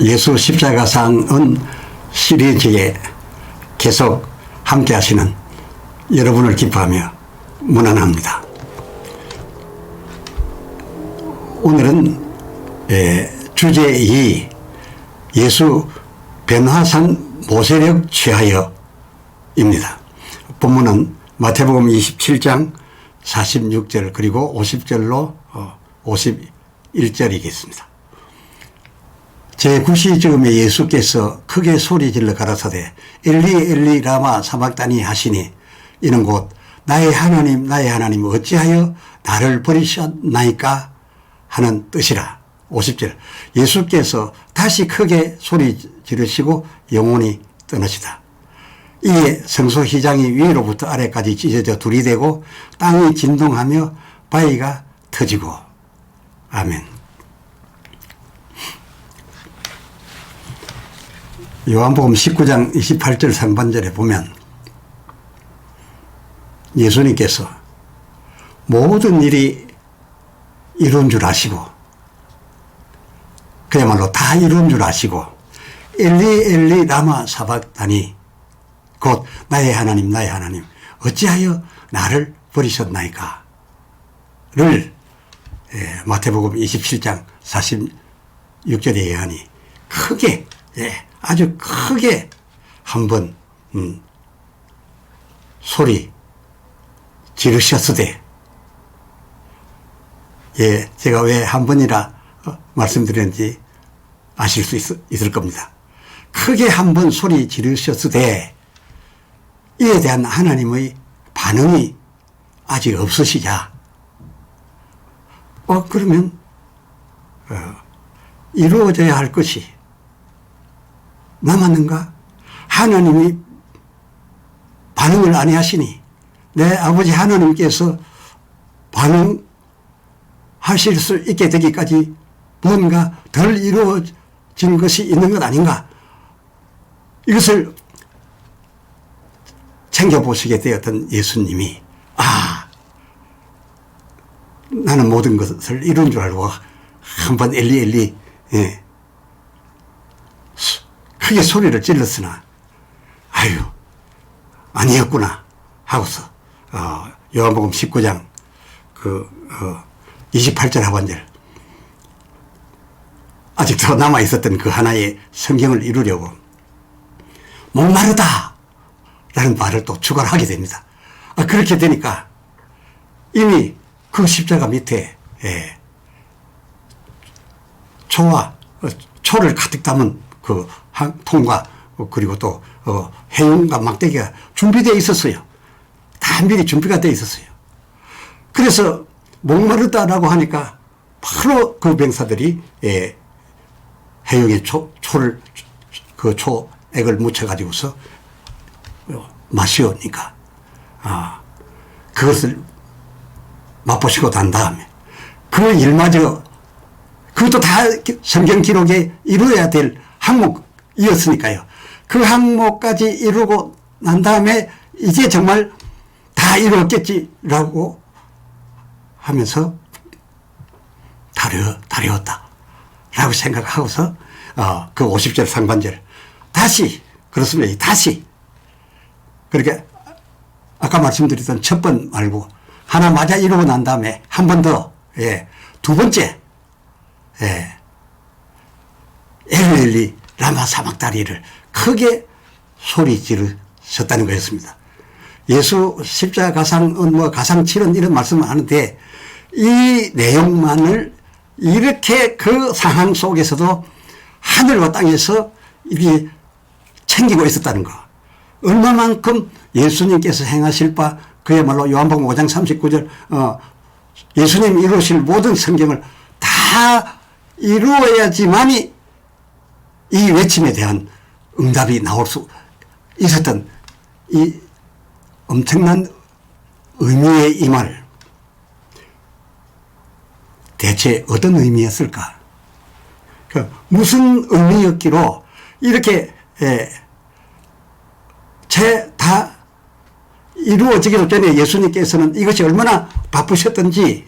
예수 십자가상은 시리즈에 계속 함께 하시는 여러분을 기뻐하며 문안합니다. 오늘은 주제 2 예수 변화산 모세력 취하여 입니다. 본문은 마태복음 27장 46절 그리고 50절로 51절이겠습니다. 제9시 즈음에 예수께서 크게 소리질러 가라사대 엘리 엘리 라마 사박다니 하시니 이는 곧 나의 하나님 나의 하나님 어찌하여 나를 버리셨나이까 하는 뜻이라. 50절 예수께서 다시 크게 소리 지르시고 영혼이 떠나시다. 이에 성소휘장이 위로부터 아래까지 찢어져 둘이 되고 땅이 진동하며 바위가 터지고. 아멘. 요한복음 19장 28절 상반절에 보면 예수님께서 모든 일이 이룬 줄 아시고 그야말로 다 이룬 줄 아시고 엘리 엘리 라마 사박다니 곧 나의 하나님 나의 하나님 어찌하여 나를 버리셨나이까 를 마태복음 27장 46절에 의하니 크게 아주 크게 한번 소리 지르셨으되 제가 왜 한 번이라 말씀드렸는지 아실 수 있을 겁니다. 크게 한번 소리 지르셨으되 이에 대한 하나님의 반응이 아직 없으시자 그러면 이루어져야 할 것이 남았는가? 하나님이 반응을 안 하시니 내 아버지 하나님께서 반응하실 수 있게 되기까지 뭔가 덜 이루어진 것이 있는 것 아닌가? 이것을 챙겨보시게 되었던 예수님이 나는 모든 것을 이룬 줄 알고 한번 엘리 엘리 크게 소리를 질렀으나 아니었구나 하고서 요한복음 19장 28절 하반절 아직도 남아있었던 그 하나의 성경을 이루려고 목마르다 라는 말을 또 추가를 하게 됩니다. 그렇게 되니까 이미 그 십자가 밑에 초를 가득 담은 그 한 통과 그리고 또 해용과 막대기가 준비되어 있었어요. 다 미리 준비가 되어 있었어요. 그래서 목마르다라고 하니까 바로 그 병사들이 해용에 그 초액을 묻혀가지고서 마시오니까 그것을 맛보시고 난 다음에 그 일마저 그것도 다 성경 기록에 이루어야 될 항목이었으니까요. 그 항목까지 이루고 난 다음에 이제 정말 다 이루었겠지라고 하면서 다려웠다 라고 생각하고서 그 50절 상반절 다시 그렇습니다. 다시 그렇게 아까 말씀드렸던 첫 번 말고 하나 맞아 이루고 난 다음에 한 번 더 두 번째 엘리 라마 사막다리를 크게 소리 지르셨다는 거였습니다. 예수 십자가상은 가상칠은 이런 말씀을 하는데 이 내용만을 이렇게 그 상황 속에서도 하늘과 땅에서 이렇게 챙기고 있었다는 거. 얼마만큼 예수님께서 행하실 바 그야말로 요한복음 5장 39절 예수님 이루실 모든 성경을 다 이루어야지만이 이 외침에 대한 응답이 나올 수 있었던 이 엄청난 의미의 이 말 대체 어떤 의미였을까? 무슨 의미였기로 이렇게 다 이루어지기도 전에 예수님께서는 이것이 얼마나 바쁘셨던지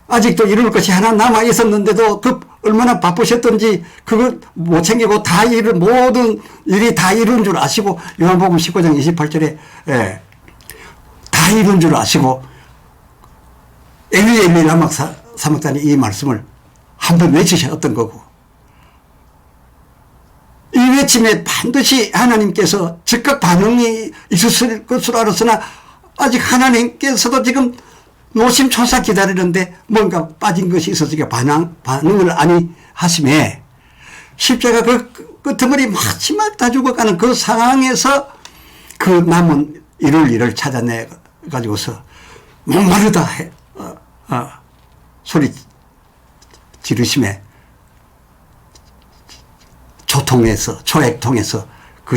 아직도 이룰 것이 하나 남아 있었는데도 그 얼마나 바쁘셨던지 그걸 못 챙기고 다 모든 일이 다 이룬 줄 아시고 요한복음 19장 28절에 다 이룬 줄 아시고 엘리 엘리 라마 사막다니 이 말씀을 한번 외치셨던 거고, 이 외침에 반드시 하나님께서 즉각 반응이 있었을 것으로 알았으나 아직 하나님께서도 지금 노심초사 기다리는데 뭔가 빠진 것이 있어서 반응을 아니 하심에 십자가 그 끄트머리 마지막 다 죽어가는 그 상황에서 그 남은 이룰 일을 찾아내 가지고서 목마르다 소리 지르심에 초액통에서 그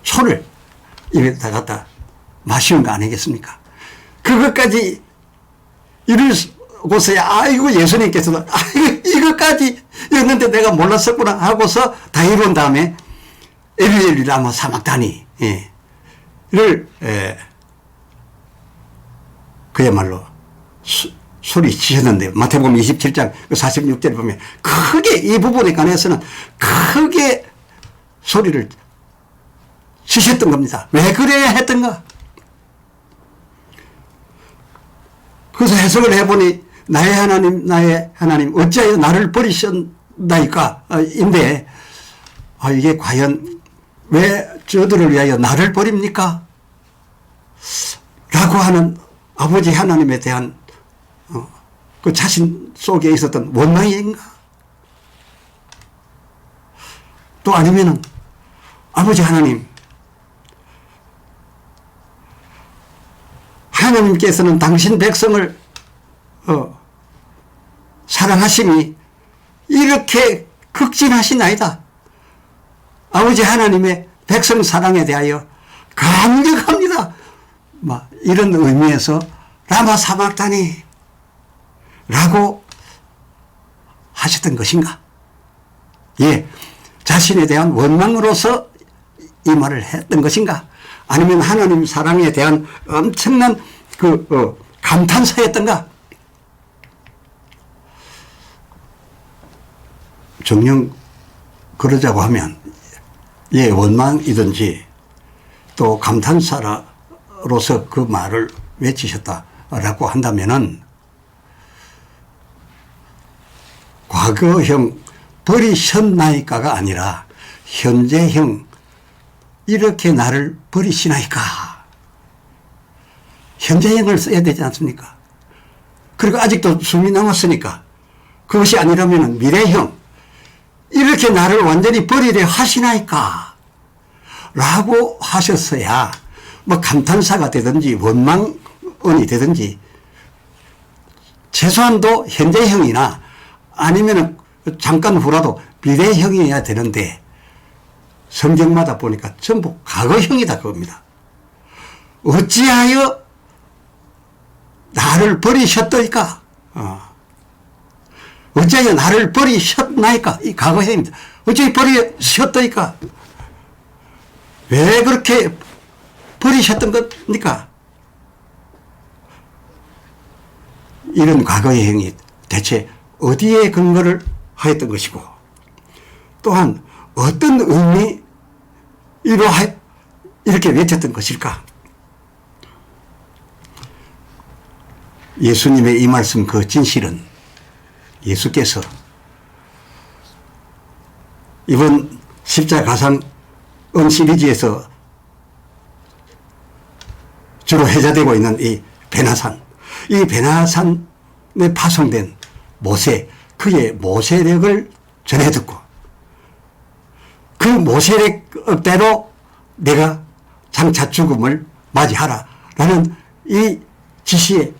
소를 입에다 갖다 마시는 거 아니겠습니까? 그것까지 이루고서야 아이고 예수님께서도 아이고 이것까지 였는데 내가 몰랐었구나 하고서 다 이룬 다음에 엘리 라마 사막다니 를 그야말로 소리 치셨는데 마태복음 27장 46절에 보면 크게 이 부분에 관해서는 크게 소리를 치셨던 겁니다. 왜 그래야 했던가? 그래서 해석을 해보니 나의 하나님 어찌하여 나를 버리셨나이까 인데 이게 과연 왜 저들을 위하여 나를 버립니까? 라고 하는 아버지 하나님에 대한 그 자신 속에 있었던 원망인가? 또 아니면은 아버지 하나님께서는 당신 백성을 사랑하심이 이렇게 극진하시나이다. 아버지 하나님의 백성 사랑에 대하여 감격합니다. 이런 의미에서 라마 사막다니 라고 하셨던 것인가? 예, 자신에 대한 원망으로서 이 말을 했던 것인가? 아니면 하나님 사랑에 대한 엄청난 감탄사였던가? 정녕 그러자고 하면 원망이든지 또 감탄사로서 그 말을 외치셨다라고 한다면은 과거형 버리셨나이까가 아니라 현재형 이렇게 나를 버리시나이까. 현재형을 써야 되지 않습니까? 그리고 아직도 숨이 남았으니까 그것이 아니라면 미래형 이렇게 나를 완전히 버리려 하시나이까 라고 하셨어야 감탄사가 되든지 원망언이 되든지 최소한도 현재형이나 아니면 잠깐 후라도 미래형이어야 되는데 성경마다 보니까 전부 과거형이다 그겁니다. 어찌하여 나를 버리셨더이까? 어찌하여 나를 버리셨나이까? 이 과거형입니다. 어찌 버리셨더이까? 왜 그렇게 버리셨던 겁니까? 이런 과거의 행위 대체 어디에 근거를 하였던 것이고 또한 어떤 의미로 이렇게 외쳤던 것일까? 예수님의 이 말씀 그 진실은 예수께서 이번 십자가상 시리즈에서 주로 회자되고 있는 이 베나산, 이 베나산에 파송된 모세, 그의 모세력을 전해 듣고 그 모세력대로 내가 장차 죽음을 맞이하라 라는 이 지시를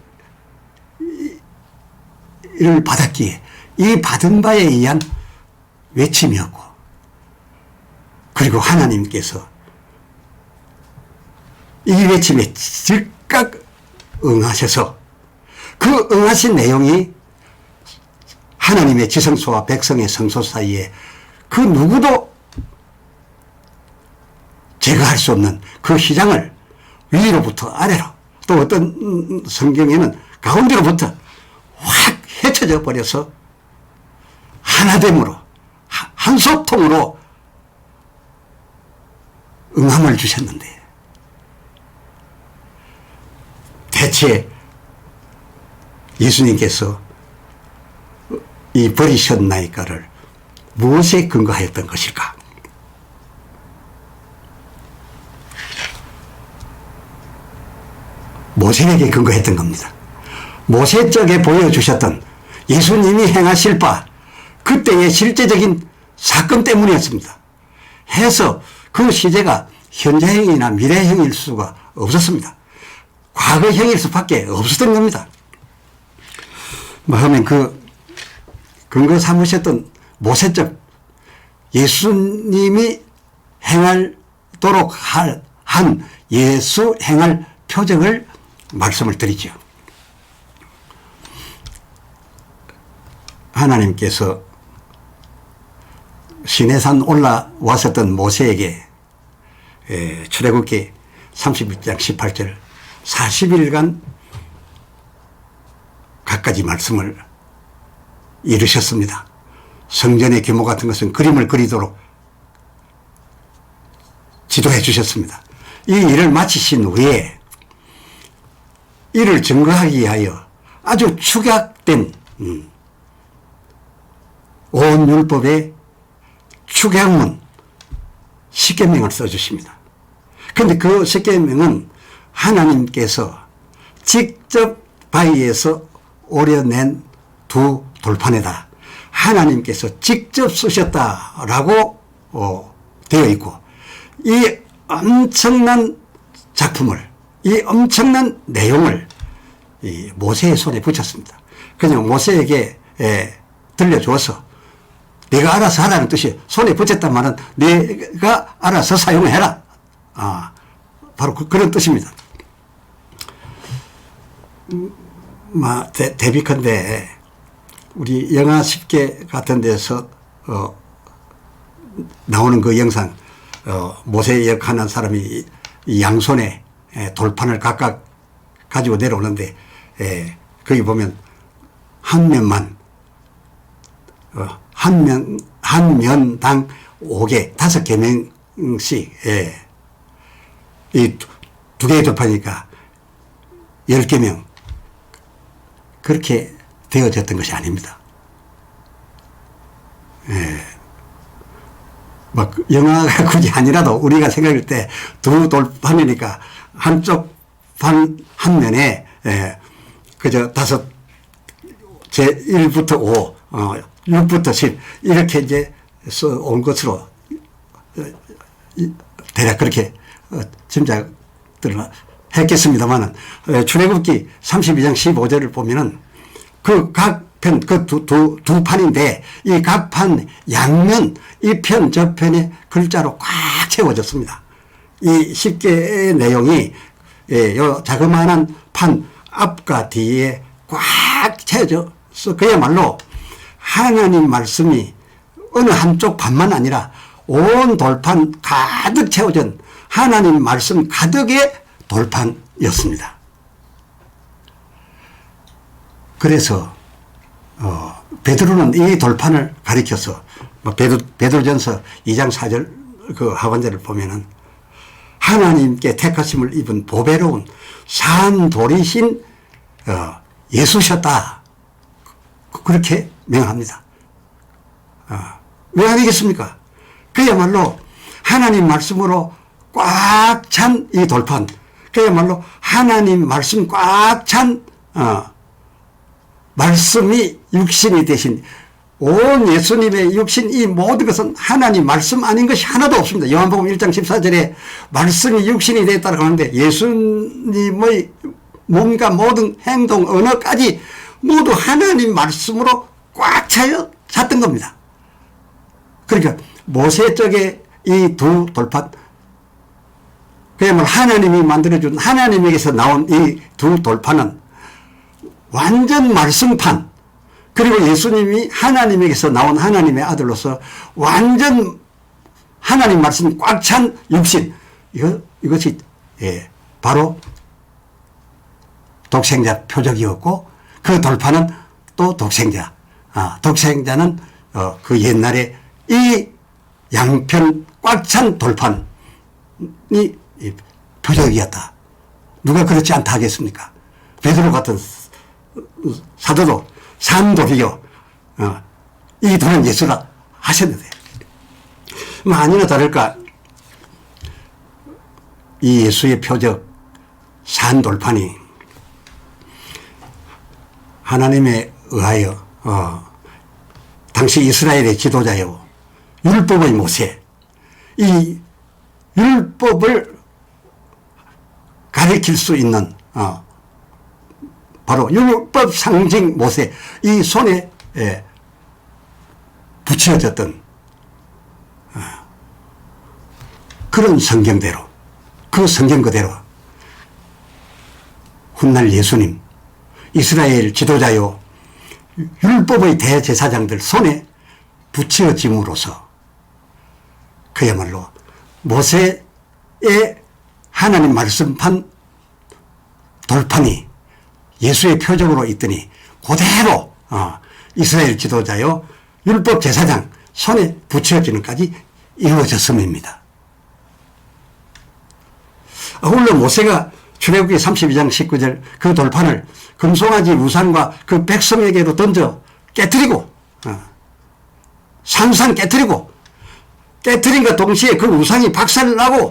받았기에 이 받은 바에 의한 외침이었고, 그리고 하나님께서 이 외침에 즉각 응하셔서 그 응하신 내용이 하나님의 지성소와 백성의 성소 사이에 그 누구도 제거할 수 없는 그 휘장을 위로부터 아래로, 또 어떤 성경에는 가운데로부터 확 헤쳐져 버려서 하나됨으로 한소통으로 응함을 주셨는데 대체 예수님께서 이 버리셨나이까를 무엇에 근거하였던 것일까? 모세에게 근거했던 겁니다. 모세 쪽에 보여주셨던 예수님이 행하실 바 그때의 실제적인 사건 때문이었습니다. 해서 그 시제가 현재형이나 미래형일 수가 없었습니다. 과거형일 수밖에 없었던 겁니다. 뭐 하면 그 근거 삼으셨던 모세적 예수님이 행하도록 한 예수 행할 표적을 말씀을 드리죠. 하나님께서 시내산 올라왔었던 모세에게 출애굽기 31장 18절 40일간 갖가지 말씀을 이루셨습니다. 성전의 규모 같은 것은 그림을 그리도록 지도해 주셨습니다. 이 일을 마치신 후에 이를 증거하기 위하여 아주 축약된 온 율법의 축약문 십계명을 써주십니다. 그런데 그 십계명은 하나님께서 직접 바위에서 오려낸 두 돌판에다 하나님께서 직접 쓰셨다라고 되어 있고 이 엄청난 작품을 이 엄청난 내용을 이 모세의 손에 붙였습니다. 그냥 모세에게 들려줘서 네가 알아서 하라는 뜻이 손에 붙였단 말은 네가 알아서 사용해라. 바로 그런 뜻입니다. 대비컨대 우리 영화 10개 같은 데서 나오는 그 영상 모세 역하는 사람이 이 양손에 돌판을 각각 가지고 내려오는데 거기 보면 한 면만 한 면당 5개 5개명씩 이 두 개의 돌파니까 10개명 그렇게 되어졌던 것이 아닙니다. 막 영화가 굳이 아니라도 우리가 생각할 때 두 돌판이니까 한쪽 판 한 면에 그저 5 제1부터 5 6부터 10 이렇게 이제 온 것으로 대략 그렇게 짐작들을 했겠습니다만은 출애굽기 32장 15절을 보면은 그 각 편, 그 두 판인데 이 각 판 양면 이 편 저 편에 글자로 꽉 채워졌습니다. 이 10개의 내용이 요 자그마한 판 앞과 뒤에 꽉 채워져서 그야말로 하나님 말씀이 어느 한쪽 판만 아니라 온 돌판 가득 채워진 하나님 말씀 가득의 돌판이었습니다. 그래서 베드로는 이 돌판을 가리켜서 베드로전서 2장 4절 그 하반절을 보면은 하나님께 택하심을 입은 보배로운 산돌이신 예수셨다 그렇게 명합니다. 왜 아니겠습니까? 그야말로 하나님 말씀으로 꽉 찬 이 돌판 그야말로 하나님 말씀 꽉 찬 말씀이 육신이 되신 온 예수님의 육신 이 모든 것은 하나님 말씀 아닌 것이 하나도 없습니다. 요한복음 1장 14절에 말씀이 육신이 되었다고 하는데 예수님의 몸과 모든 행동 언어까지 모두 하나님 말씀으로 꽉 찼던 겁니다. 그러니까 모세 쪽에 이 두 돌판 그야말로 하나님이 만들어준 하나님에게서 나온 이 두 돌판은 완전 말씀판 그리고 예수님이 하나님에게서 나온 하나님의 아들로서 완전 하나님 말씀 꽉 찬 육신 이것이 바로 독생자 표적이었고 그 돌판은 또 독생자. 독생자는 그 옛날에 이 양편 꽉 찬 돌판이 표적이었다. 누가 그렇지 않다 하겠습니까? 베드로 같은 사도도 산돌이요. 이 돌은 예수라 하셨는데, 아니나 다를까 이 예수의 표적 산돌판이 하나님에 의하여 당시 이스라엘의 지도자요 율법의 모세, 이 율법을 가르칠 수 있는 바로 율법 상징 모세, 이 손에 붙여졌던 그런 성경대로, 그 성경 그대로 훗날 예수님, 이스라엘 지도자요 율법의 대제사장들 손에 붙여짐으로써 그야말로 모세의 하나님 말씀판 돌판이 예수의 표적으로 있더니 그대로 이스라엘 지도자요 율법 제사장 손에 붙여지는까지 이루어졌음입니다. 아울러 모세가 출애굽기 32장 19절 그 돌판을 금송아지 우상과 그 백성에게로 던져 깨뜨리고 산산 깨뜨린과 동시에 그 우상이 박살나고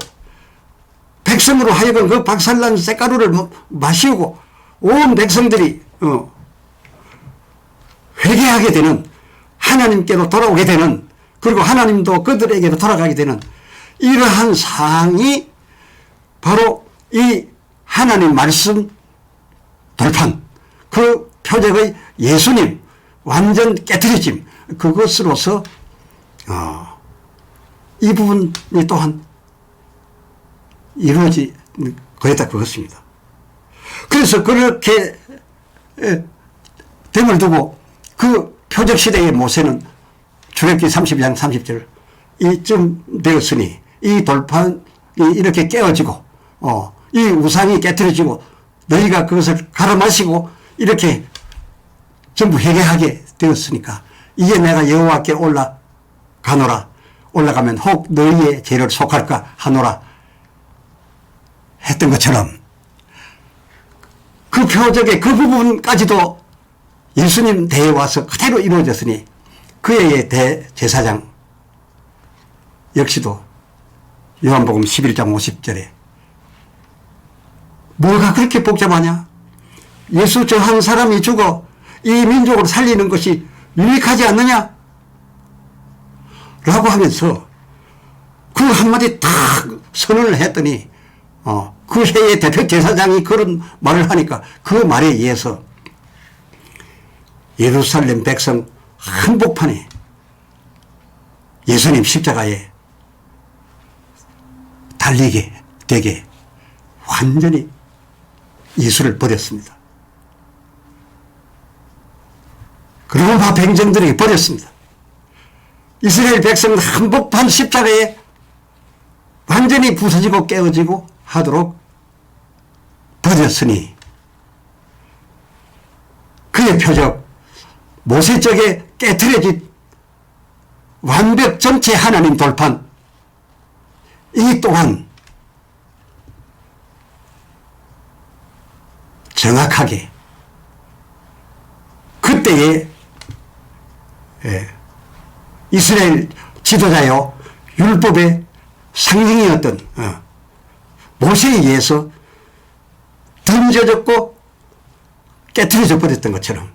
백성으로 하여금 그 박살난 쇳가루를 마시우고 온 백성들이 회개하게 되는, 하나님께로 돌아오게 되는, 그리고 하나님도 그들에게로 돌아가게 되는 이러한 상황이 바로 이 하나님 말씀 돌판, 그 표적의 예수님 완전 깨트려짐, 그것으로서 이 부분이 또한 이루어지 거였다 그것입니다. 그래서 그렇게 됨을 두고 그 표적 시대의 모세는 출애굽기 32장 30절 이쯤 되었으니 이 돌판이 이렇게 깨어지고 이 우상이 깨트려지고 너희가 그것을 갈아 마시고 이렇게 전부 회개하게 되었으니까 이제 내가 여호와께 올라가노라, 올라가면 혹 너희의 죄를 속할까 하노라 했던 것처럼 그 표적의 그 부분까지도 예수님 대에 와서 그대로 이루어졌으니 그의 대제사장 역시도 요한복음 11장 50절에 뭐가 그렇게 복잡하냐? 예수 저 한 사람이 죽어 이 민족을 살리는 것이 유익하지 않느냐? 라고 하면서 그 한마디 딱 선언을 했더니 그 해의 대표 제사장이 그런 말을 하니까 그 말에 의해서 예루살렘 백성 한복판에 예수님 십자가에 달리게 되게 완전히 예수를 버렸습니다. 로마 백정들에게 버렸습니다. 이스라엘 백성은 한복판 십자가에 완전히 부서지고 깨어지고 하도록 버렸으니 그의 표적 모세 쪽에 깨트려진 완벽 전체 하나님 돌판, 이 또한 정확하게 그때의 이스라엘 지도자요 율법의 상징이었던 모세에 의해서 던져졌고 깨트려져 버렸던 것처럼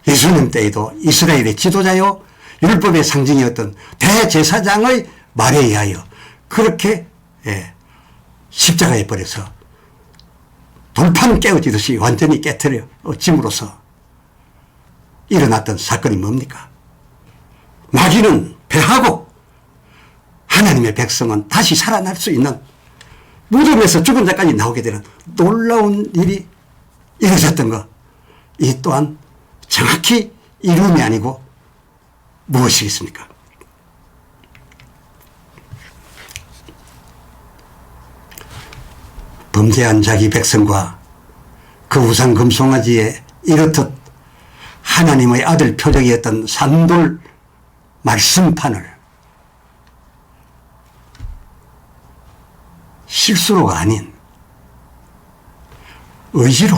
예수님 때에도 이스라엘의 지도자요 율법의 상징이었던 대제사장의 말에 의하여 그렇게 십자가에 버려서 돌판 깨어지듯이 완전히 깨트려짐으로써 일어났던 사건이 뭡니까? 마귀는 패하고 하나님의 백성은 다시 살아날 수 있는, 무덤에서 죽은 자까지 나오게 되는 놀라운 일이 이루어졌던 것, 이 또한 정확히 이름이 아니고 무엇이겠습니까? 범죄한 자기 백성과 그 우상 금송아지에 이렇듯 하나님의 아들 표적이었던 산돌 말씀판을 실수로가 아닌 의지로,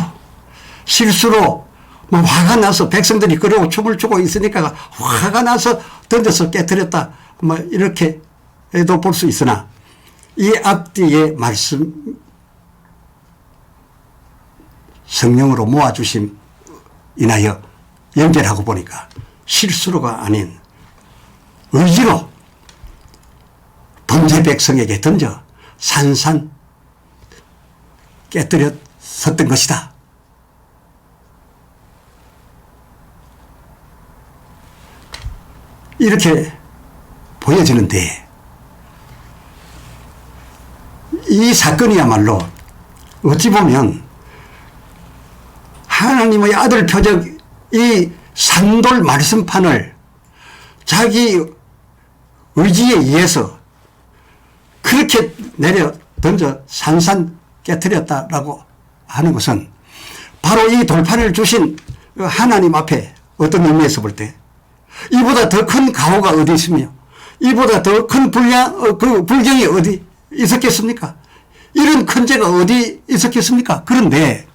실수로 뭐 화가 나서 백성들이 그러고 춤을 추고 있으니까 화가 나서 던져서 깨뜨렸다, 뭐 이렇게 해도 볼 수 있으나, 이 앞뒤의 말씀 성령으로 모아주심 인하여 연결하고 보니까 실수로가 아닌 의지로 범죄 백성에게 던져 산산 깨뜨렸었던 것이다. 이렇게 보여지는데, 이 사건이야말로 어찌 보면 하나님의 아들 표적 이 산돌 말씀판을 자기 의지에 의해서 그렇게 내려 던져 산산 깨뜨렸다라고 하는 것은 바로 이 돌판을 주신 하나님 앞에 어떤 의미에서 볼 때 이보다 더 큰 가호가 어디 있으며 이보다 더 큰 불경이 어디 있었겠습니까? 이런 큰 죄가 어디 있었겠습니까? 그런데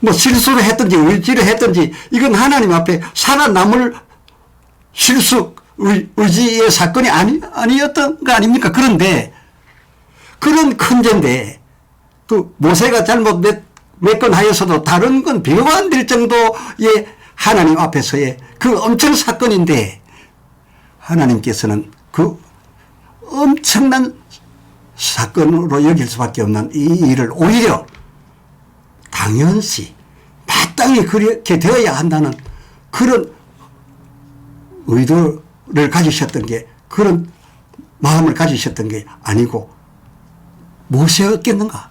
뭐 실수를 했든지 의지를 했든지 이건 하나님 앞에 살아남을 실수 의지의 사건이 아니었던 거 아닙니까? 그런데 그런 큰 죄인데 그 모세가 잘못 몇 건 하여서도 다른 건 비교가 안 될 정도의 하나님 앞에서의 그 엄청 사건인데, 하나님께서는 그 엄청난 사건으로 여길 수밖에 없는 이 일을 오히려 당연시 마땅히 그렇게 되어야 한다는 그런 의도를 가지셨던 게, 그런 마음을 가지셨던 게 아니고 무엇이었겠는가?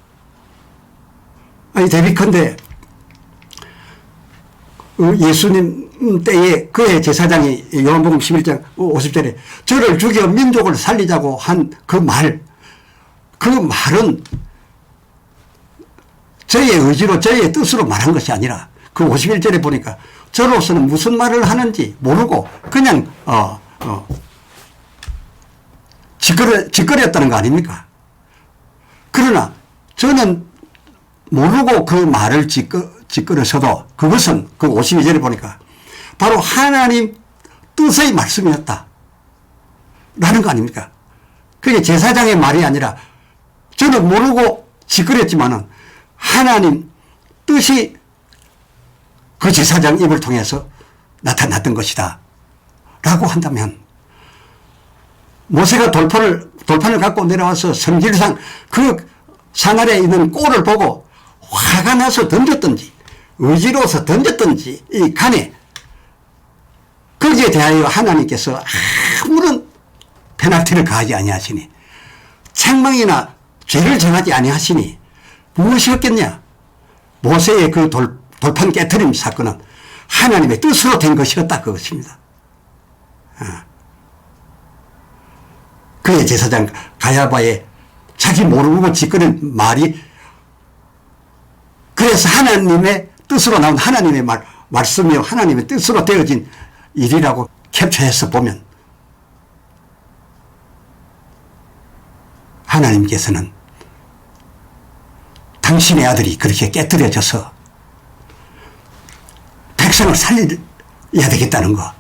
아니, 대비컨대 예수님 때에 그의 제사장이 요한복음 11장 50절에 저를 죽여 민족을 살리자고 한 그 말은 저의 의지로 저의 뜻으로 말한 것이 아니라 그 51절에 보니까 저로서는 무슨 말을 하는지 모르고 그냥 짓거렸다는 거 아닙니까? 그러나 저는 모르고 그 말을 짓거려서도 그것은 그 52절에 보니까 바로 하나님 뜻의 말씀이었다 라는 거 아닙니까? 그게 제사장의 말이 아니라 저는 모르고 짓거렸지만은 하나님 뜻이 그 제사장 입을 통해서 나타났던 것이다 라고 한다면, 모세가 돌판을 갖고 내려와서 성질상 그 산 아래에 있는 꼴을 보고 화가 나서 던졌든지 의지로서 던졌든지 이 간에 거기에 대하여 하나님께서 아무런 페널티를 가하지 아니하시니, 책망이나 죄를 정하지 아니하시니 무엇이었겠냐? 모세의 그 돌판 깨트림 사건은 하나님의 뜻으로 된 것이었다, 그것입니다. 그의 제사장 가야바의 자기 모르고 짓거린 말이, 그래서 하나님의 뜻으로 나온 하나님의 말씀이요 하나님의 뜻으로 되어진 일이라고 캡처해서 보면, 하나님께서는 당신의 아들이 그렇게 깨뜨려져서 백성을 살려야 되겠다는 거,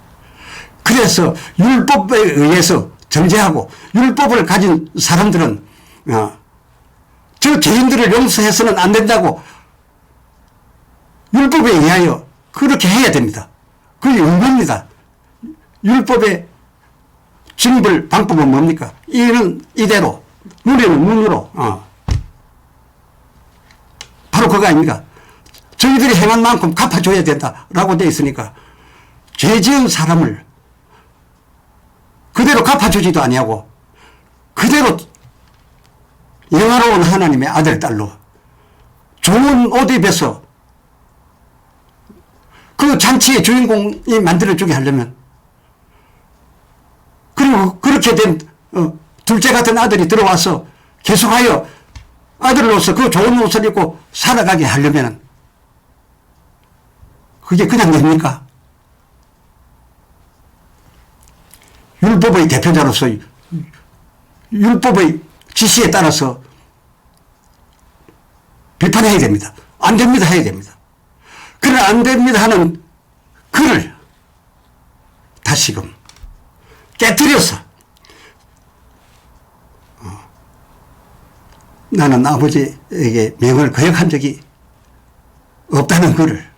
그래서 율법에 의해서 정죄하고 율법을 가진 사람들은 저 죄인들을 용서해서는 안 된다고 율법에 의하여 그렇게 해야 됩니다. 그게 의무입니다. 율법의 징벌 방법은 뭡니까? 이는 이대로, 눈에는 눈으로, 바로 그거 아닙니까? 저희들이 행한 만큼 갚아줘야 된다라고 되어 있으니까 죄 지은 사람을 그대로 갚아주지도 아니하고 그대로 영화로운 하나님의 아들, 딸로 좋은 옷 입에서 그 잔치의 주인공이 만들어주게 하려면, 그리고 그렇게 된 둘째 같은 아들이 들어와서 계속하여 아들로서 그 좋은 옷을 입고 살아가게 하려면 그게 그냥 됩니까? 율법의 대표자로서 율법의 지시에 따라서 비판해야 됩니다. 안 됩니다 해야 됩니다. 그러나 안 됩니다 하는 그를 다시금 깨뜨려서 나는 아버지에게 명을 거역한 적이 없다는 그를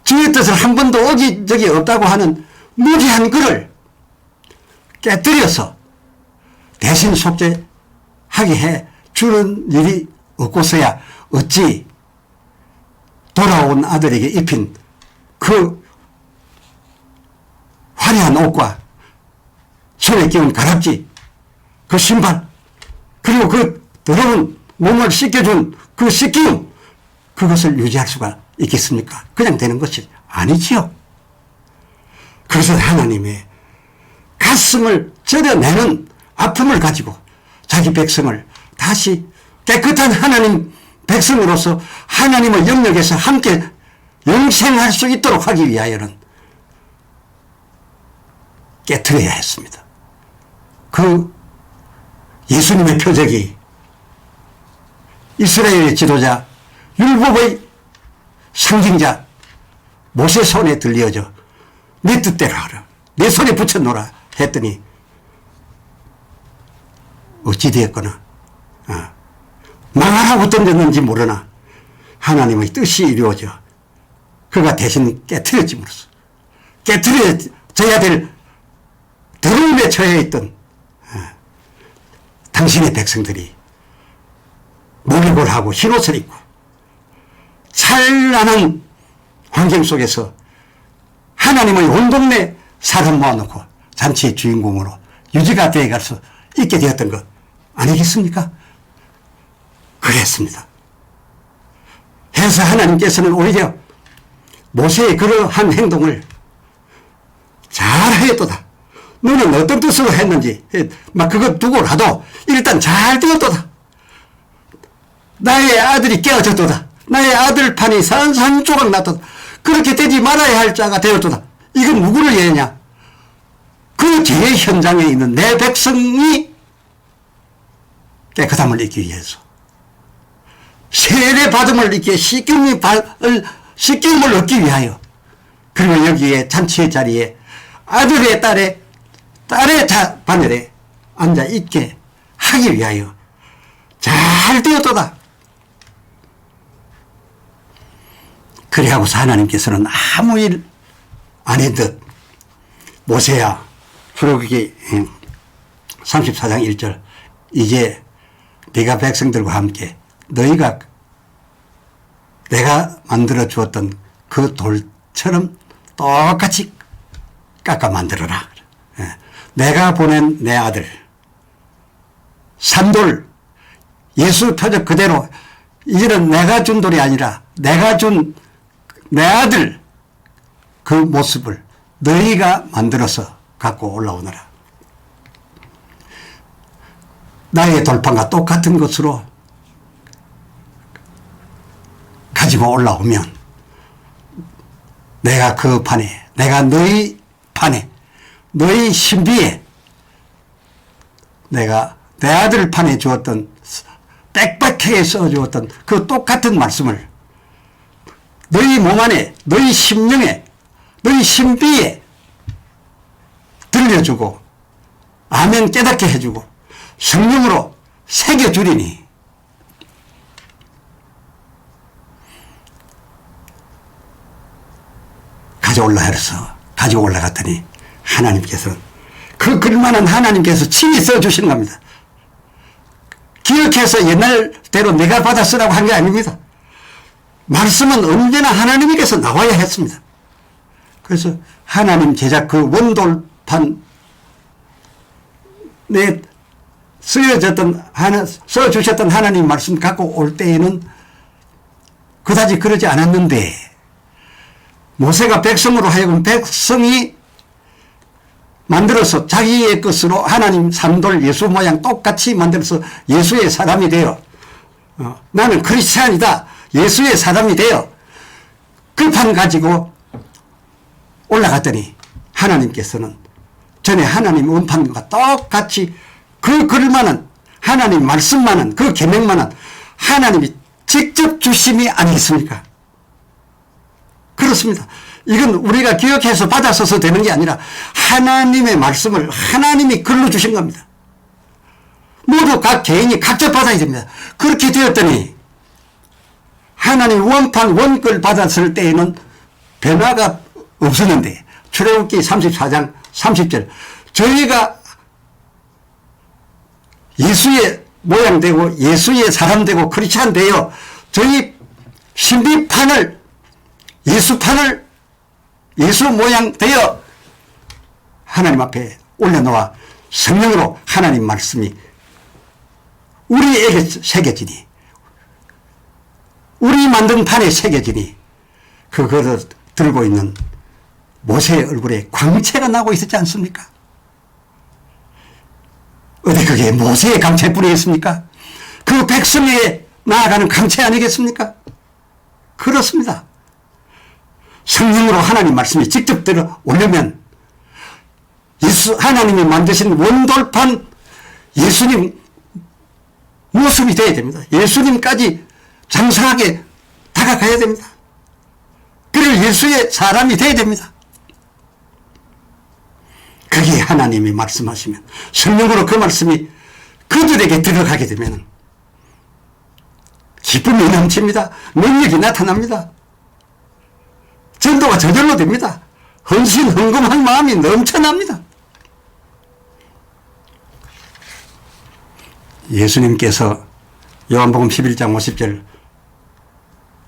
주의 뜻을 한 번도 어긴 적이 없다고 하는 무리한 그를 깨뜨려서 대신 속죄하게 해 주는 일이 없고서야 어찌 돌아온 아들에게 입힌 그 화려한 옷과 손에 끼운 가락지, 그 신발, 그리고 그 더러운 몸을 씻겨준 그 씻김, 그것을 유지할 수가 있겠습니까? 그냥 되는 것이 아니지요. 그래서 하나님의 가슴을 절여내는 아픔을 가지고 자기 백성을 다시 깨끗한 하나님 백성으로서 하나님의 영역에서 함께 영생할 수 있도록 하기 위하여는 깨트려야 했습니다. 그 예수님의 표적이 이스라엘의 지도자, 율법의 상징자 모세 손에 들려져 내 뜻대로 하라, 내 손에 붙여놓으라 했더니 어찌 되었거나 망하라고 던졌는지 모르나 하나님의 뜻이 이루어져 그가 대신 깨트려짐으로써 깨트려져야 될 더러움에 처해 있던 당신의 백성들이 목욕을 하고 흰옷을 입고 찬란한 환경 속에서 하나님의 온 동네 사람 모아놓고 잔치의 주인공으로 유지가 되어갈 수 있게 되었던 것 아니겠습니까? 그랬습니다. 해서 하나님께서는 오히려 모세의 그러한 행동을 잘하였도다. 너는 어떤 뜻으로 했는지 막 그거 두고라도 일단 잘 되었도다. 나의 아들이 깨어졌도다. 나의 아들판이 산산조각 났도다. 그렇게 되지 말아야 할 자가 되었도다. 이건 누구를 얘기하냐? 그 죄의 현장에 있는 내 백성이 깨끗함을 잊기 위해서 세례 받음을 잊기에 씻김을 얻기 위하여 그리고 여기에 잔치의 자리에 아들의 딸의 바늘에 앉아 있게 하기 위하여 잘 되었도다. 그래하고서 하나님께서는 아무 일 아닌 듯 모세야 출애굽기 34장 1절 이제 네가 백성들과 함께 너희가 내가 만들어 주었던 그 돌처럼 똑같이 깎아 만들어라. 내가 보낸 내 아들 산돌 예수 표적 그대로 이제는 내가 준 돌이 아니라 내가 준 내 아들 그 모습을 너희가 만들어서 갖고 올라오너라. 나의 돌판과 똑같은 것으로 가지고 올라오면 내가 그 판에 내가 너희 판에 너희 신비에 내가 내 아들 판에 주었던 빽빽하게 써주었던 그 똑같은 말씀을 너희 몸 안에 너희 심령에 너희 신비에 들려주고 아멘 깨닫게 해주고 성령으로 새겨주리니 가지고 올라갔더니 하나님께서 그 글만은 하나님께서 친히 써주시는 겁니다. 기억해서 옛날대로 내가 받아 쓰라고 한 게 아닙니다. 말씀은 언제나 하나님께서 나와야 했습니다. 그래서 하나님 제작 그 원돌판에 써주셨던 하나님 말씀 갖고 올 때에는 그다지 그러지 않았는데 모세가 백성으로 하여금 백성이 만들어서 자기의 것으로 하나님 삼돌 예수 모양 똑같이 만들어서 예수의 사람이 되어 나는 크리스찬이다. 예수의 사람이 되어 그 판 가지고 올라갔더니 하나님께서는 전에 하나님 원판과 똑같이 그 글만은 하나님 말씀만은 그 계명만은 하나님이 직접 주심이 아니겠습니까? 그렇습니다. 이건 우리가 기억해서 받아서서 되는 게 아니라 하나님의 말씀을 하나님이 글로 주신 겁니다. 모두 각 개인이 각자 받아야 됩니다. 그렇게 되었더니 하나님 원판 원글 받았을 때에는 변화가 없었는데 출애굽기 34장 30절 저희가 예수의 모양 되고 예수의 사람 되고 크리스찬 되어 저희 신비판을 예수판을 예수 모양 되어 하나님 앞에 올려놓아 성령으로 하나님 말씀이 우리에게 새겨지니 우리 만든 판에 새겨지니 그거를 들고 있는 모세의 얼굴에 광채가 나고 있었지 않습니까? 어디 그게 모세의 광채뿐이겠습니까? 그 백성에 나아가는 광채 아니겠습니까? 그렇습니다. 성령으로 하나님 말씀이 직접 들어 오려면 예수 하나님이 만드신 원돌판 예수님 모습이 되어야 됩니다. 예수님까지 장성하게 다가가야 됩니다. 그를 예수의 사람이 되어야 됩니다. 그게 하나님이 말씀하시면 성령으로 그 말씀이 그들에게 들어가게 되면 기쁨이 넘칩니다. 능력이 나타납니다. 전도가 저절로 됩니다. 헌신 헌금한 마음이 넘쳐납니다. 예수님께서 요한복음 11장 50절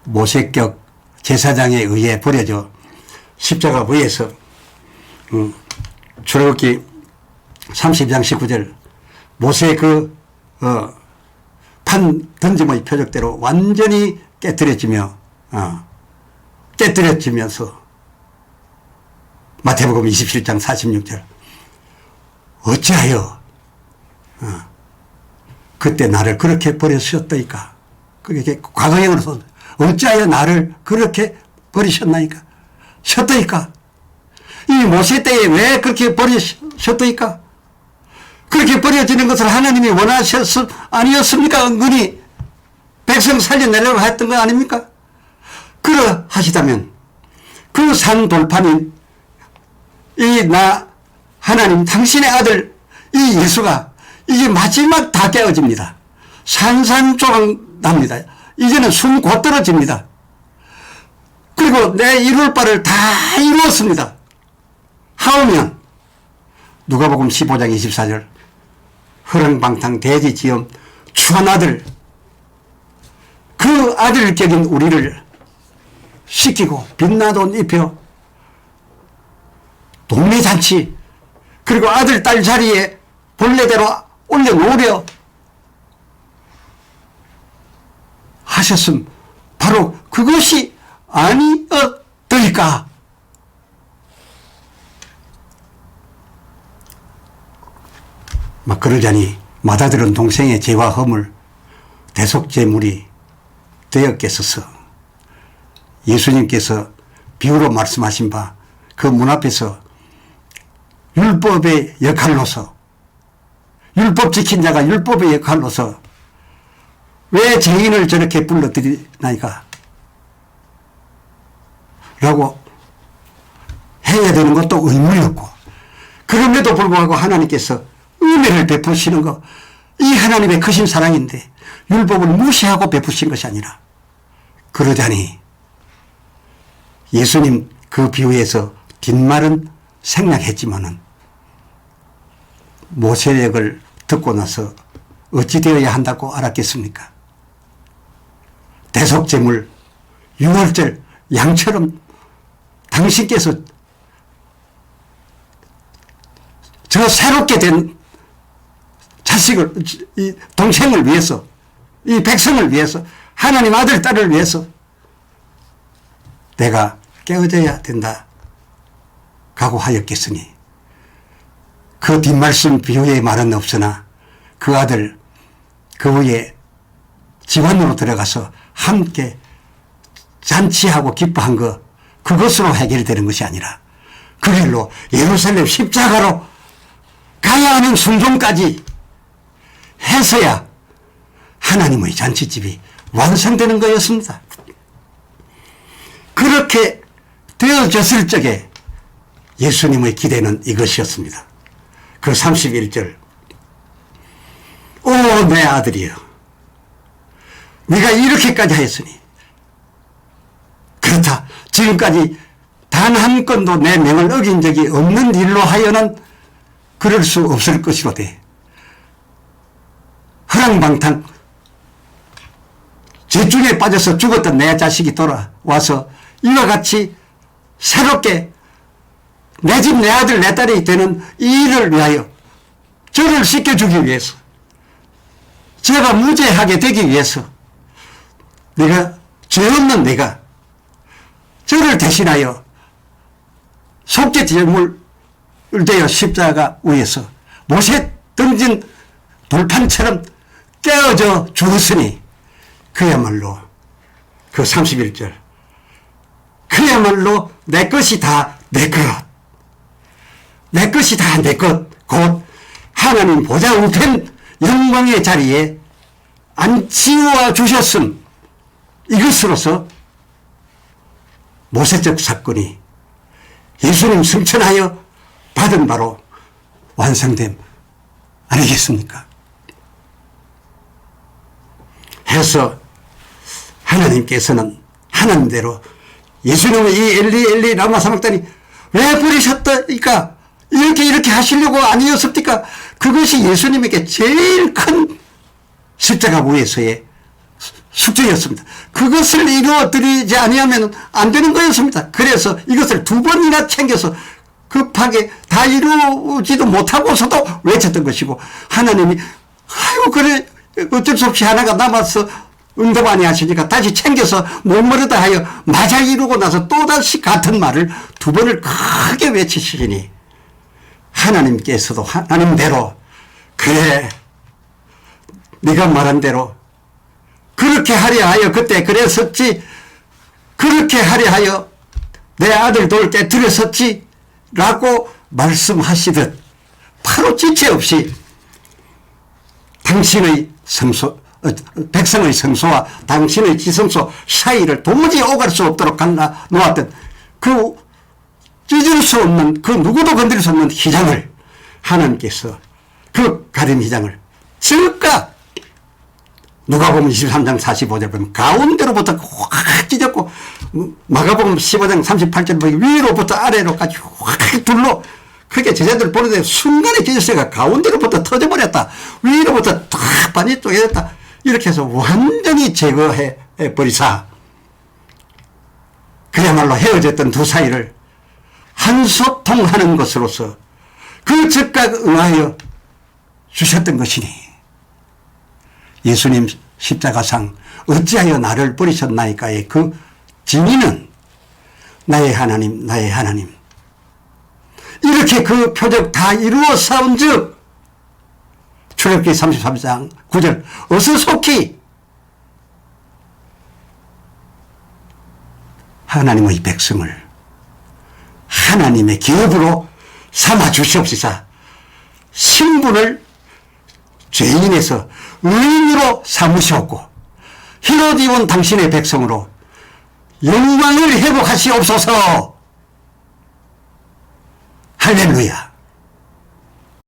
모세격 제사장에 의해 버려져 십자가 위에서 출애굽기 30장 19절 모세의 판 던짐의 표적대로 완전히 깨뜨려지면서 마태복음 27장 46절 어찌하여 그때 나를 그렇게 버리셨더이까. 그게 과거형으로서 어찌하여 나를 그렇게 버리셨나이까. 셨더이까. 이 모세 때에 왜 그렇게 버리셨더이까. 그렇게 버려지는 것을 하나님이 아니었습니까? 은근히 백성 살려내려고 했던 거 아닙니까? 그러하시다면 그 산 돌판인 하나님 당신의 아들 이 예수가 이제 마지막 다 깨어집니다. 산산조각 납니다. 이제는 숨 곧 떨어집니다. 그리고 내 이룰 바를 다 이루었습니다. 하오면 누가복음 15장 24절 허랑방탕 대지지엄 추한 아들 그 아들을 격인 우리를 씻기고 빛나도 옷 입혀 동네잔치 그리고 아들 딸 자리에 본래대로 올려놓으려 하셨음 바로 그것이 아니었더이까. 막 그러자니 맏아들은 동생의 죄와 허물 대속죄물이 되었겠어서 예수님께서 비유로 말씀하신 바 그 문 앞에서 율법의 역할로서 율법 지킨 자가 율법의 역할로서 왜 죄인을 저렇게 불러들이나이까 라고 해야 되는 것도 의무였고 그럼에도 불구하고 하나님께서 은혜를 베푸시는 거 이 하나님의 크신 사랑인데 율법을 무시하고 베푸신 것이 아니라 그러자니 예수님 그 비유에서 뒷말은 생략했지만은 모세력을 듣고 나서 어찌 되어야 한다고 알았겠습니까? 대속제물 유월절 양처럼 당신께서 저 새롭게 된 자식을 이 동생을 위해서 이 백성을 위해서 하나님 아들 딸을 위해서 내가 깨어져야 된다 각오하였겠으니 그 뒷말씀 비유의 말은 없으나 그 아들 그 후에 지원으로 들어가서 함께 잔치하고 기뻐한 거 그것으로 해결되는 것이 아니라 그 길로 예루살렘 십자가로 가야 하는 순종까지 해서야 하나님의 잔치집이 완성되는 거였습니다. 그렇게 되어졌을 적에 예수님의 기대는 이것이었습니다. 그 31절 오 내 아들이여 네가 이렇게까지 하였으니 그렇다 지금까지 단 한 건도 내 명을 어긴 적이 없는 일로 하여는 그럴 수 없을 것이로되 허랑방탕 죄중에 빠져서 죽었던 내 자식이 돌아와서 이와 같이 새롭게 내 집 내 아들 내 딸이 되는 이 일을 위하여 저를 씻겨주기 위해서 제가 무죄하게 되기 위해서 내가 죄 없는 내가 저를 대신하여 속죄제물을 되어 십자가 위에서 못에 던진 돌판처럼 떼어져 죽었으니 그야말로 그 31절 그야말로 내 것이 다 내 것 내 것이 다 내 것 곧 하나님 보좌 우편 영광의 자리에 앉히어 주셨음 이것으로서 모세적 사건이 예수님 승천하여 받은 바로 완성됨 아니겠습니까? 해서 하나님께서는 하나님대로 예수님의 이 엘리 라마 사박단이 왜 버리셨다니까 이렇게 하시려고 아니었습니까? 그것이 예수님에게 제일 큰 십자가 위에서의 숙제였습니다. 그것을 이루어드리지 아니하면 안 되는 거였습니다. 그래서 이것을 두 번이나 챙겨서 급하게 다 이루지도 못하고서도 외쳤던 것이고 하나님이 아이고 그래 어쩔 수 없이 하나가 남아서 응답 아니하시니까 다시 챙겨서 못모르다 하여 마저 이루고 나서 또다시 같은 말을 두 번을 크게 외치시니 하나님께서도 하나님대로 그래 네가 말한 대로 그렇게 하려 하여 그때 그랬었지 그렇게 하려 하여 내 아들 돌게 들였었지 라고 말씀하시듯 바로 지체 없이 당신의 백성의 성소와 당신의 지성소 사이를 도무지 오갈 수 없도록 갈라 놓았던 그 찢을 수 없는 그 누구도 건드릴 수 없는 휘장을 하나님께서 그 가림 휘장을 즉각 누가복음 23장 45절 보면 가운데로부터 확 찢었고 마가복음 15장 38절 보면 위로부터 아래로까지 확 둘러 그렇게 제자들 보는데 순간에 찢었어가 가운데로부터 터져버렸다. 위로부터 탁 반이 쪼개졌다. 이렇게 해서 완전히 제거해 버리사 그야말로 헤어졌던 두 사이를 한소통하는 것으로서 그 즉각 응하여 주셨던 것이니 예수님 십자가상 어찌하여 나를 버리셨나이까의 그 진의는 나의 하나님 나의 하나님 이렇게 그 표적 다 이루어 싸운 즉 출애굽기 33장 9절 어서 속히 하나님의 백성을 하나님의 기업으로 삼아 주시옵시사 신분을 죄인에서 의인으로 삼으시옵고 희로 지은 당신의 백성으로 영광을 회복하시옵소서. 할렐루야.